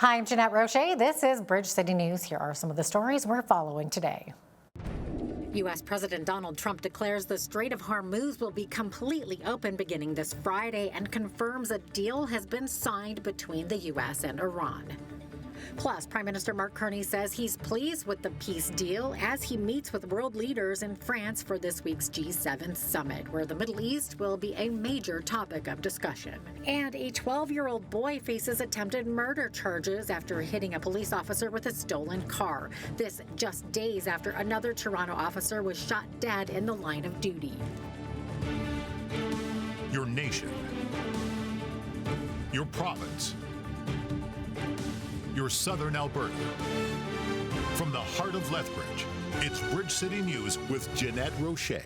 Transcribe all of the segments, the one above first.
Hi, I'm Jeanette Roche. This is Bridge City News. Here are some of the stories we're following today. U.S. President Donald Trump declares the Strait of Hormuz will be completely open beginning this Friday and confirms a deal has been signed between the U.S. and Iran. Plus, Prime Minister Mark Carney says he's pleased with the peace deal as he meets with world leaders in France for this week's G7 summit, where the Middle East will be a major topic of discussion. And a 12-year-old boy faces attempted murder charges after hitting a police officer with a stolen car. This just days after another Toronto officer was shot dead in the line of duty. Your nation. Your province. Your southern Alberta. From the heart of Lethbridge, it's Bridge City News with Jeanette Roche.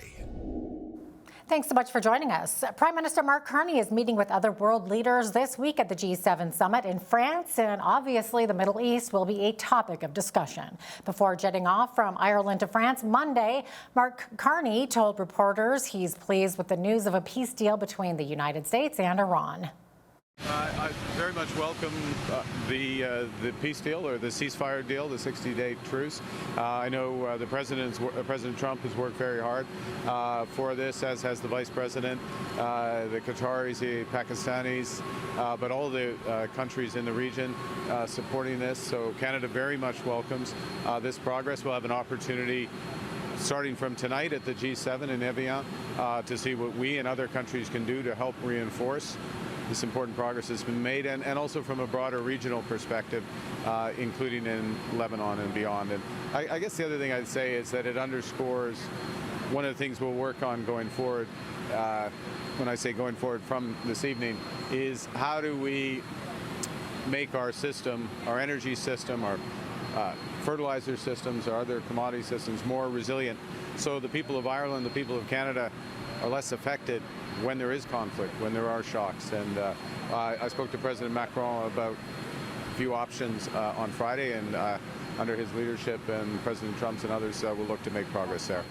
Thanks so much for joining us. Prime Minister Mark Carney is meeting with other world leaders this week at the G7 summit in France, and obviously the Middle East will be a topic of discussion. Before jetting off from Ireland to France Monday, Mark Carney told reporters he's pleased with the news of a peace deal between the United States and Iran. I very much welcome the peace deal, or the ceasefire deal, the 60-day truce. I know President Trump has worked very hard for this, as has the Vice President, the Qataris, the Pakistanis, but all the countries in the region supporting this. So Canada very much welcomes this progress. We'll have an opportunity starting from tonight at the G7 in Evian to see what we and other countries can do to help reinforce this important progress has been made, and also from a broader regional perspective, including in Lebanon and beyond. And I guess the other thing I'd say is that it underscores one of the things we'll work on going forward, when I say going forward from this evening, is how do we make our system, our energy system, our fertilizer systems, our other commodity systems more resilient, so the people of Ireland, the people of Canada are less affected when there is conflict, when there are shocks. And I spoke to President Macron about a few options on Friday, and under his leadership and President Trump's and others will look to make progress there.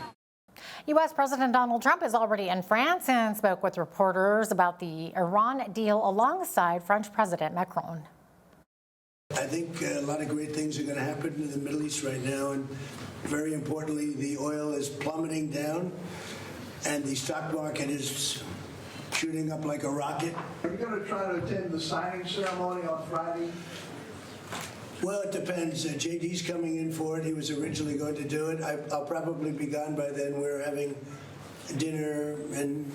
U.S. President Donald Trump is already in France and spoke with reporters about the Iran deal alongside French President Macron. I think a lot of great things are going to happen in the Middle East right now, and very importantly, the oil is plummeting down, and the stock market is shooting up like a rocket. Are you going to try to attend the signing ceremony on Friday? Well, it depends. JD's coming in for it. He was originally going to do it. I'll probably be gone by then. We're having dinner in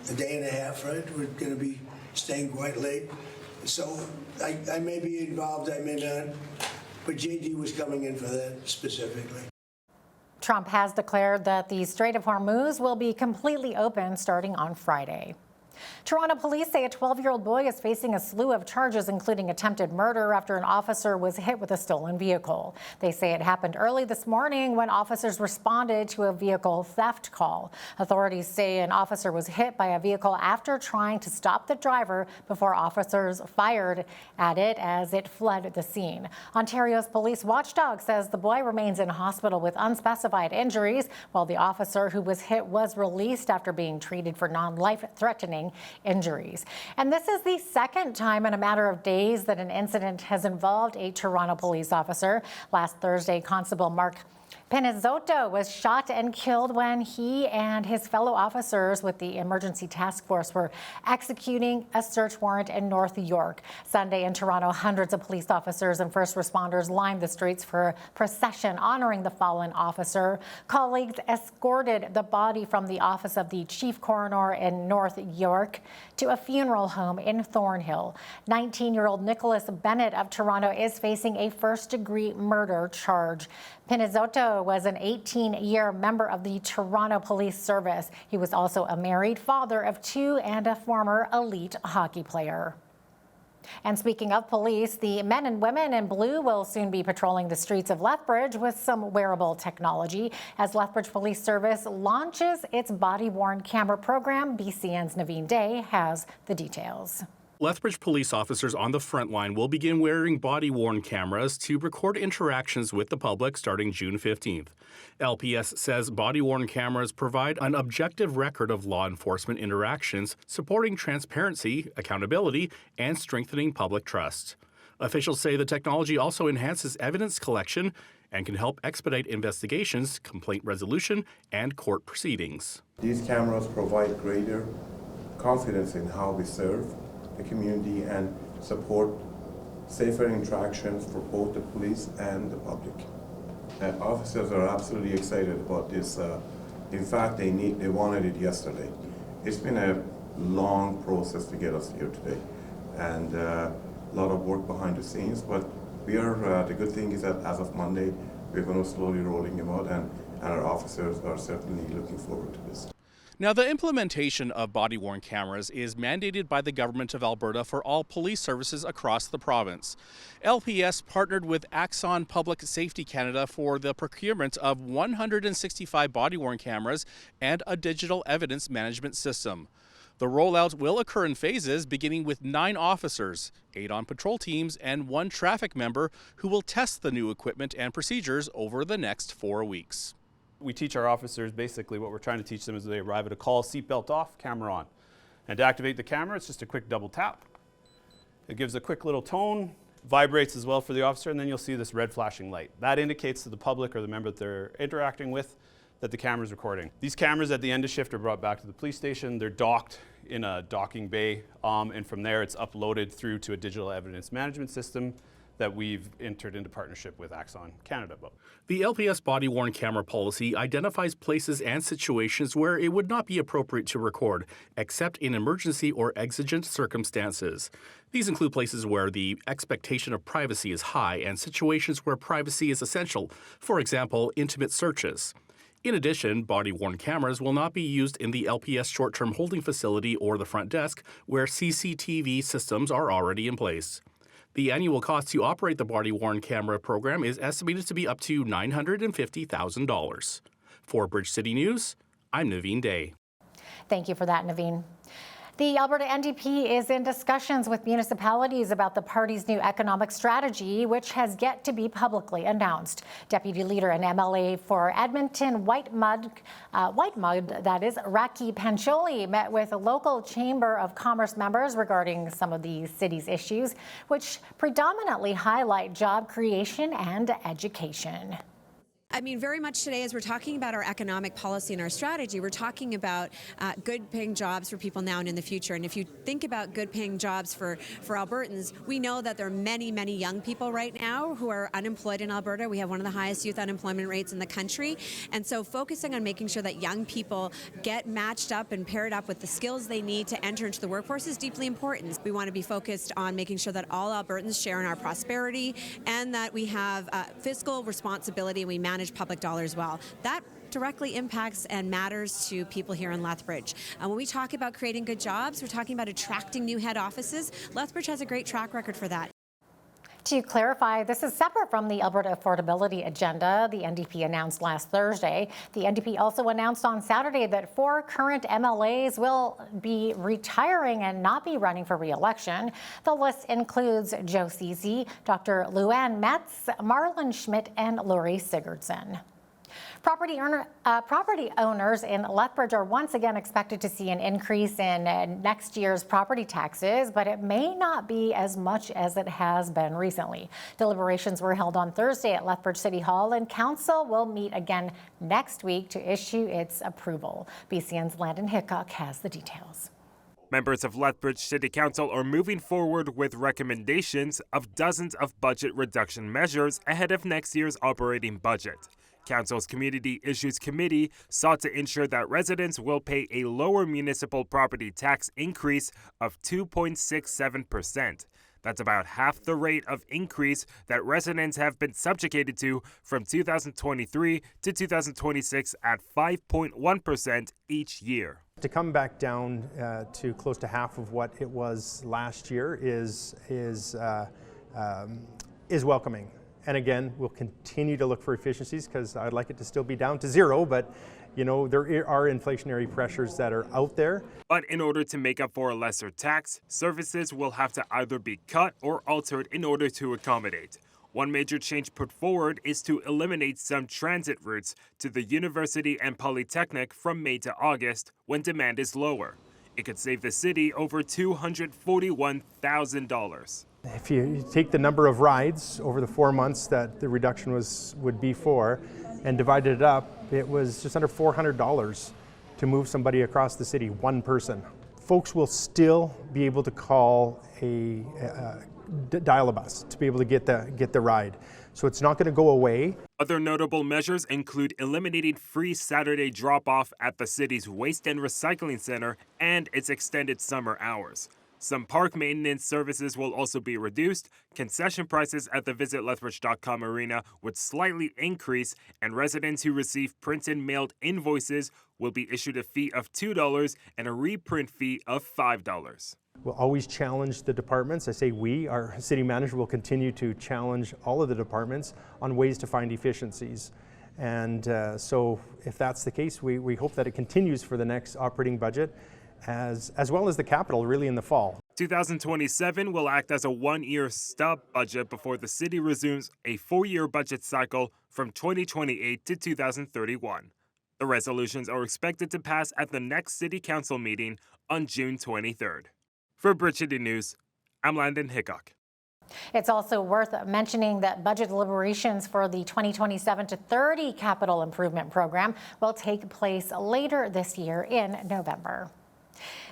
a day and a half, right? We're going to be staying quite late. So I may be involved, I may not. But JD was coming in for that specifically. Trump has declared that the Strait of Hormuz will be completely open starting on Friday. Toronto police say a 12-year-old boy is facing a slew of charges, including attempted murder after an officer was hit with a stolen vehicle. They say it happened early this morning when officers responded to a vehicle theft call. Authorities say an officer was hit by a vehicle after trying to stop the driver before officers fired at it as it fled the scene. Ontario's police watchdog says the boy remains in hospital with unspecified injuries, while the officer who was hit was released after being treated for non-life-threatening injuries. And this is the second time in a matter of days that an incident has involved a Toronto police officer. Last Thursday, Constable Mark Pinizzotto was shot and killed when he and his fellow officers with the emergency task force were executing a search warrant in North York. Sunday in Toronto, hundreds of police officers and first responders lined the streets for a procession honoring the fallen officer. Colleagues escorted the body from the office of the chief coroner in North York to a funeral home in Thornhill. 19-year-old Nicholas Bennett of Toronto is facing a first-degree murder charge. Pinizzotto was an 18-year member of the Toronto Police Service. He was also a married father of two and a former elite hockey player. And speaking of police, the men and women in blue will soon be patrolling the streets of Lethbridge with some wearable technology as Lethbridge Police Service launches its body-worn camera program. BCN's Naveen Day has the details. Lethbridge police officers on the front line will begin wearing body-worn cameras to record interactions with the public starting June 15th. LPS says body-worn cameras provide an objective record of law enforcement interactions, supporting transparency, accountability, and strengthening public trust. Officials say the technology also enhances evidence collection and can help expedite investigations, complaint resolution, and court proceedings. These cameras provide greater confidence in how we serve the community and support safer interactions for both the police and the public. Officers are absolutely excited about this. In fact, they wanted it yesterday. It's been a long process to get us here today, and a lot of work behind the scenes, but we are, the good thing is that as of Monday, we're going to slowly rolling them out, and our officers are certainly looking forward to this. Now, the implementation of body-worn cameras is mandated by the Government of Alberta for all police services across the province. LPS partnered with Axon Public Safety Canada for the procurement of 165 body-worn cameras and a digital evidence management system. The rollout will occur in phases, beginning with 9 officers, 8 on patrol teams, and 1 traffic member who will test the new equipment and procedures over the next 4 weeks. We teach our officers basically what we're trying to teach them is they arrive at a call, seatbelt off, camera on. And to activate the camera, it's just a quick double tap. It gives a quick little tone, vibrates as well for the officer, and then you'll see this red flashing light. That indicates to the public or the member that they're interacting with that the camera's recording. These cameras at the end of shift are brought back to the police station. They're docked in a docking bay, and from there it's uploaded through to a digital evidence management system that we've entered into partnership with Axon Canada about. The LPS body-worn camera policy identifies places and situations where it would not be appropriate to record, except in emergency or exigent circumstances. These include places where the expectation of privacy is high and situations where privacy is essential, for example, intimate searches. In addition, body-worn cameras will not be used in the LPS short-term holding facility or the front desk, where CCTV systems are already in place. The annual cost to operate the body-worn camera program is estimated to be up to $950,000. For Bridge City News, I'm Naveen Day. Thank you for that, Naveen. The Alberta NDP is in discussions with municipalities about the party's new economic strategy, which has yet to be publicly announced. Deputy Leader and MLA for Edmonton Whitemud, Raki Pancholi, met with a local Chamber of Commerce members regarding some of the city's issues, which predominantly highlight job creation and education. I mean, very much today, as we're talking about our economic policy and our strategy, we're talking about good-paying jobs for people now and in the future. And if you think about good-paying jobs for Albertans, we know that there are many, many young people right now who are unemployed in Alberta. We have one of the highest youth unemployment rates in the country. And so focusing on making sure that young people get matched up and paired up with the skills they need to enter into the workforce is deeply important. We want to be focused on making sure that all Albertans share in our prosperity and that we have fiscal responsibility and we manage public dollars well. That directly impacts and matters to people here in Lethbridge. When we talk about creating good jobs, we're talking about attracting new head offices. Lethbridge has a great track record for that. To clarify, this is separate from the Alberta affordability agenda the NDP announced last Thursday. The NDP also announced on Saturday that 4 current MLAs will be retiring and not be running for re-election. The list includes Joe Ceci, Dr. Luann Metz, Marlon Schmidt, and Laurie Sigurdsson. Property owners in Lethbridge are once again expected to see an increase in next year's property taxes, but it may not be as much as it has been recently. Deliberations were held on Thursday at Lethbridge City Hall, and Council will meet again next week to issue its approval. BCN's Landon Hickok has the details. Members of Lethbridge City Council are moving forward with recommendations of dozens of budget reduction measures ahead of next year's operating budget. Council's Community Issues Committee sought to ensure that residents will pay a lower municipal property tax increase of 2.67%. That's about half the rate of increase that residents have been subjugated to from 2023 to 2026 at 5.1% each year. To come back down to close to half of what it was last year is welcoming. And again, we'll continue to look for efficiencies because I'd like it to still be down to zero, but you know, there are inflationary pressures that are out there. But in order to make up for a lesser tax, services will have to either be cut or altered in order to accommodate. One major change put forward is to eliminate some transit routes to the university and polytechnic from May to August when demand is lower. It could save the city over $241,000. If you take the number of rides over the 4 months that the reduction would be for and divided it up, it was just under $400 to move somebody across the city, one person. Folks will still be able to call dial a bus to be able to get the ride. So it's not going to go away. Other notable measures include eliminating free Saturday drop-off at the city's Waste and Recycling Center and its extended summer hours. Some park maintenance services will also be reduced. Concession prices at the visitlethbridge.com arena would slightly increase, and residents who receive printed mailed invoices will be issued a fee of $2 and a reprint fee of $5. We'll always challenge the departments. I say we, our city manager, will continue to challenge all of the departments on ways to find efficiencies. And so if that's the case, we hope that it continues for the next operating budget, as well as the capital really in the fall. 2027 will act as a one-year stub budget before the city resumes a 4-year budget cycle from 2028 to 2031. The resolutions are expected to pass at the next City Council meeting on June 23rd. For Bridge City News, I'm Landon Hickok. It's also worth mentioning that budget deliberations for the 2027 to 30 capital improvement program will take place later this year in November.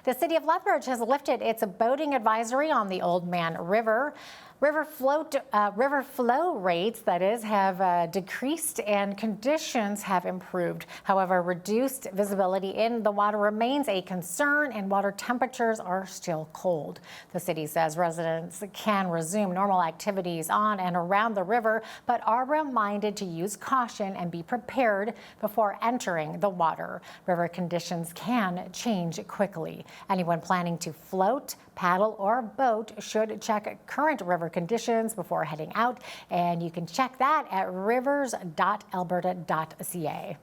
The city of Lethbridge has lifted its boating advisory on the Old Man River. River flow rates, that is, have decreased and conditions have improved. However, reduced visibility in the water remains a concern and water temperatures are still cold. The city says residents can resume normal activities on and around the river, but are reminded to use caution and be prepared before entering the water. River conditions can change quickly. Anyone planning to float, paddle, or boat should check current river conditions before heading out, and you can check that at rivers.alberta.ca.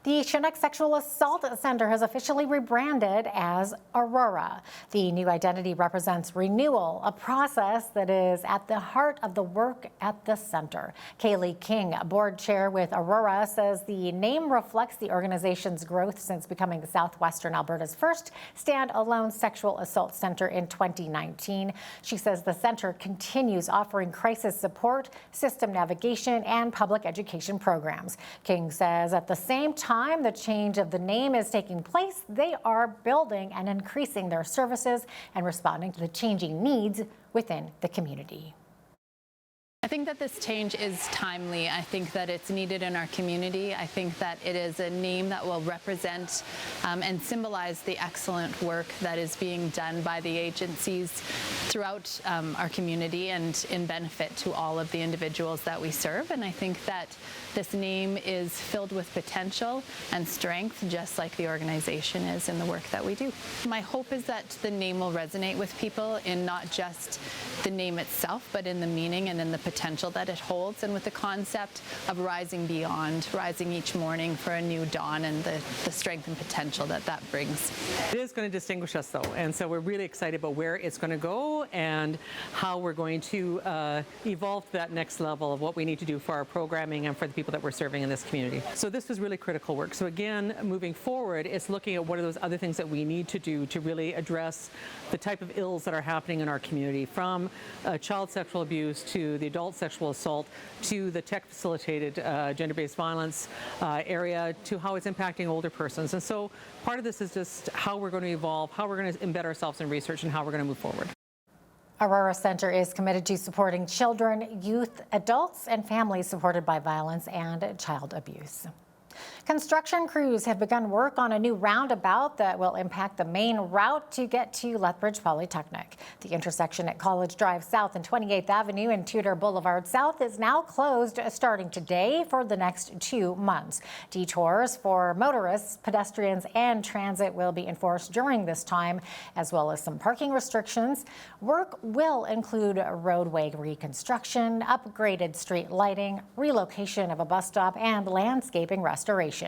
The Chinook Sexual Assault Center has officially rebranded as Aurora. The new identity represents renewal, a process that is at the heart of the work at the center. Kaylee King, board chair with Aurora, says the name reflects the organization's growth since becoming Southwestern Alberta's first standalone sexual assault center in 2019. She says the center continues offering crisis support, system navigation, and public education programs. King says at the same time the change of the name is taking place, they are building and increasing their services and responding to the changing needs within the community. I think that this change is timely. I think that it's needed in our community. I think that it is a name that will represent and symbolize the excellent work that is being done by the agencies throughout our community and in benefit to all of the individuals that we serve. And I think that this name is filled with potential and strength, just like the organization is in the work that we do. My hope is that the name will resonate with people in not just the name itself, but in the meaning and in the potential that it holds, and with the concept of rising beyond, rising each morning for a new dawn, and the strength and potential that that brings. It is going to distinguish us, though, and so we're really excited about where it's going to go and how we're going to evolve to that next level of what we need to do for our programming and for the people that we're serving in this community. So this was really critical work. So again, moving forward, it's looking at what are those other things that we need to do to really address the type of ills that are happening in our community, from child sexual abuse to the adult sexual assault to the tech-facilitated gender-based violence area to how it's impacting older persons. And so part of this is just how we're going to evolve, how we're going to embed ourselves in research, and how we're going to move forward. Aurora Center is committed to supporting children, youth, adults, and families supported by violence and child abuse. Construction crews have begun work on a new roundabout that will impact the main route to get to Lethbridge Polytechnic. The intersection at College Drive South and 28th Avenue and Tudor Boulevard South is now closed starting today for the next 2 months. Detours for motorists, pedestrians, and transit will be enforced during this time, as well as some parking restrictions. Work will include roadway reconstruction, upgraded street lighting, relocation of a bus stop, and landscaping restoration.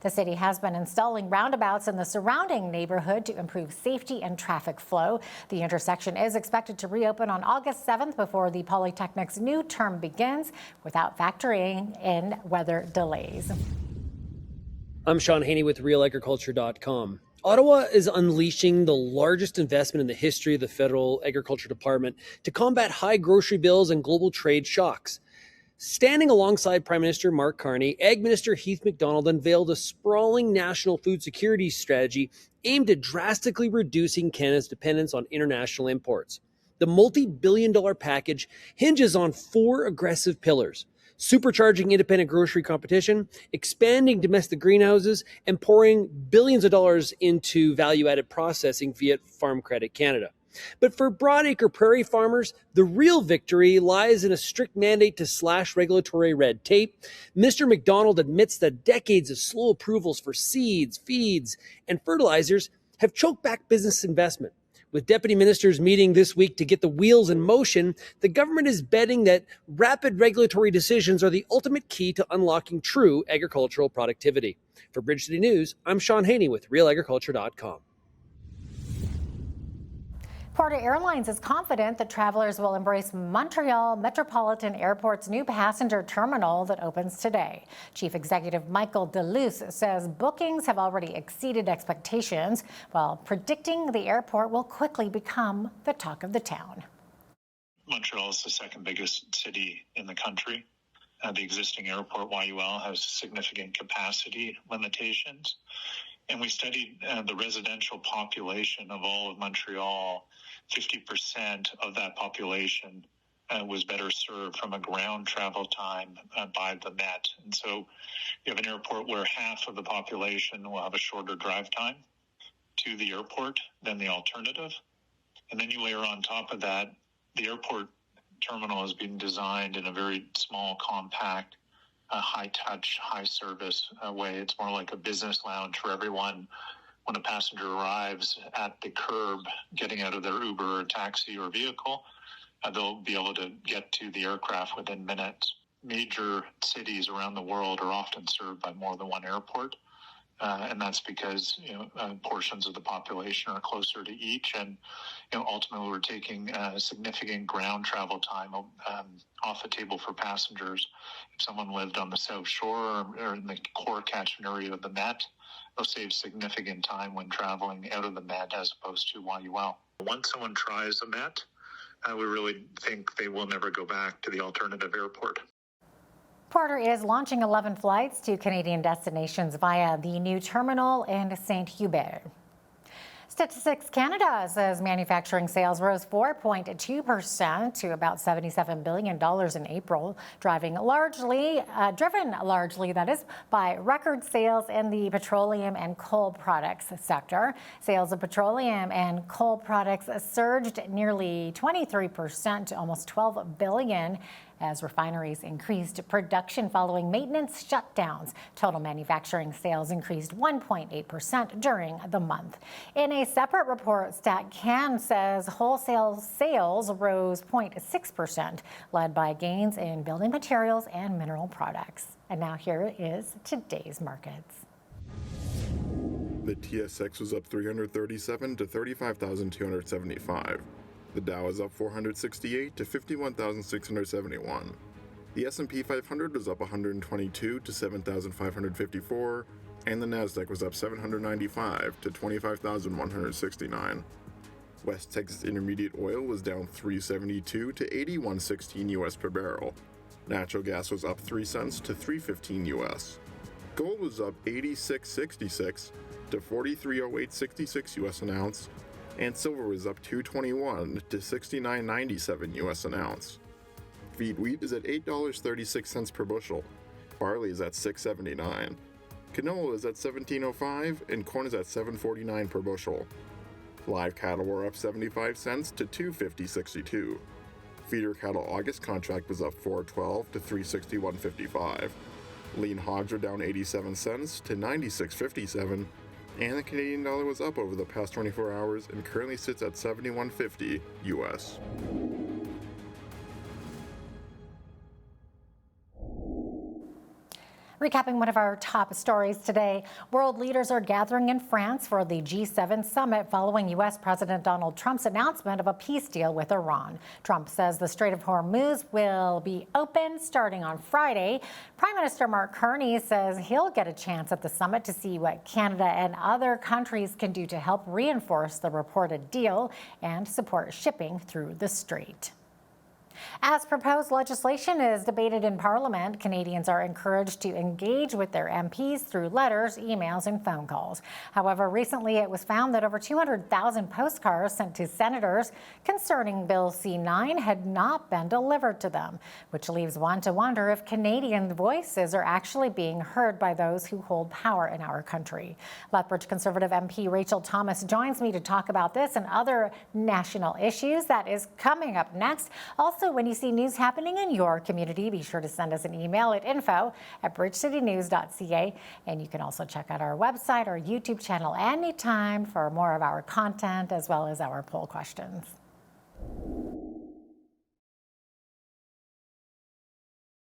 The city has been installing roundabouts in the surrounding neighborhood to improve safety and traffic flow. The intersection is expected to reopen on August 7th before the Polytechnic's new term begins, without factoring in weather delays. I'm Sean Haney with realagriculture.com. Ottawa is unleashing the largest investment in the history of the Federal Agriculture Department to combat high grocery bills and global trade shocks. Standing alongside Prime Minister Mark Carney, Ag Minister Heath MacDonald unveiled a sprawling national food security strategy aimed at drastically reducing Canada's dependence on international imports. The multi-billion-dollar package hinges on 4 aggressive pillars: supercharging independent grocery competition, expanding domestic greenhouses, and pouring billions of dollars into value-added processing via Farm Credit Canada. But for broadacre prairie farmers, the real victory lies in a strict mandate to slash regulatory red tape. Mr. MacDonald admits that decades of slow approvals for seeds, feeds, and fertilizers have choked back business investment. With deputy ministers meeting this week to get the wheels in motion, the government is betting that rapid regulatory decisions are the ultimate key to unlocking true agricultural productivity. For Bridge City News, I'm Sean Haney with RealAgriculture.com. Porter Airlines is confident that travelers will embrace Montreal Metropolitan Airport's new passenger terminal that opens today. Chief Executive Michael Deluce says bookings have already exceeded expectations, while predicting the airport will quickly become the talk of the town. Montreal is the second biggest city in the country. The existing airport, YUL, has significant capacity limitations. And we studied the residential population of all of Montreal. 50% of that population was better served from a ground travel time by the Met. And so you have an airport where half of the population will have a shorter drive time to the airport than the alternative. And then you layer on top of that, the airport terminal has been designed in a very small, compact, high-touch, high-service way. It's more like a business lounge for everyone. When a passenger arrives at the curb, getting out of their Uber or taxi or vehicle, they'll be able to get to the aircraft within minutes. Major cities around the world are often served by more than one airport, and that's because portions of the population are closer to each, and ultimately we're taking significant ground travel time off the table for passengers. If someone lived on the South Shore or in the core catchment area of the Met, they'll save significant time when traveling out of the Met as opposed to YUL. Once someone tries a Met, we really think they will never go back to the alternative airport. Porter is launching 11 flights to Canadian destinations via the new terminal in Saint-Hubert. Statistics Canada says manufacturing sales rose 4.2% to about $77 billion in April, driven largely that is, by record sales in the petroleum and coal products sector. Sales of petroleum and coal products surged nearly 23% to almost $12 billion as refineries increased production following maintenance shutdowns. Total manufacturing sales increased 1.8% during the month. In a separate report, StatCan says wholesale sales rose 0.6%, led by gains in building materials and mineral products. And now here is today's markets. The TSX was up 337 to 35,275. The Dow is up 468 to 51,671. The S&P 500 was up 122 to 7,554, and the Nasdaq was up 795 to 25,169. West Texas Intermediate Oil was down 372 to 81.16 US per barrel. Natural gas was up 3 cents to 3.15 US. Gold was up 86.66 to 43.0866 US an ounce. And silver was up 221 to 69.97 US an ounce. Feed wheat is at $8.36 per bushel. Barley is at $6.79. Canola is at $17.05 and corn is at $7.49 per bushel. Live cattle were up 75 cents to $2.50.62. Feeder cattle August contract was up 4.12 to 361.55. Lean hogs were down 87 cents to 96.57. And the Canadian dollar was up over the past 24 hours and currently sits at 71.50 US. Recapping one of our top stories today, world leaders are gathering in France for the G7 summit following U.S. President Donald Trump's announcement of a peace deal with Iran. Trump says the Strait of Hormuz will be open starting on Friday. Prime Minister Mark Carney says he'll get a chance at the summit to see what Canada and other countries can do to help reinforce the reported deal and support shipping through the strait. As proposed legislation is debated in Parliament, Canadians are encouraged to engage with their MPs through letters, emails, and phone calls. However, recently it was found that over 200,000 postcards sent to senators concerning Bill C-9 had not been delivered to them, which leaves one to wonder if Canadian voices are actually being heard by those who hold power in our country. Lethbridge Conservative MP Rachel Thomas joins me to talk about this and other national issues. That is coming up next. Also, when you see news happening in your community, be sure to send us an email at info@bridgecitynews.ca. And you can also check out our website or YouTube channel anytime for more of our content as well as our poll questions.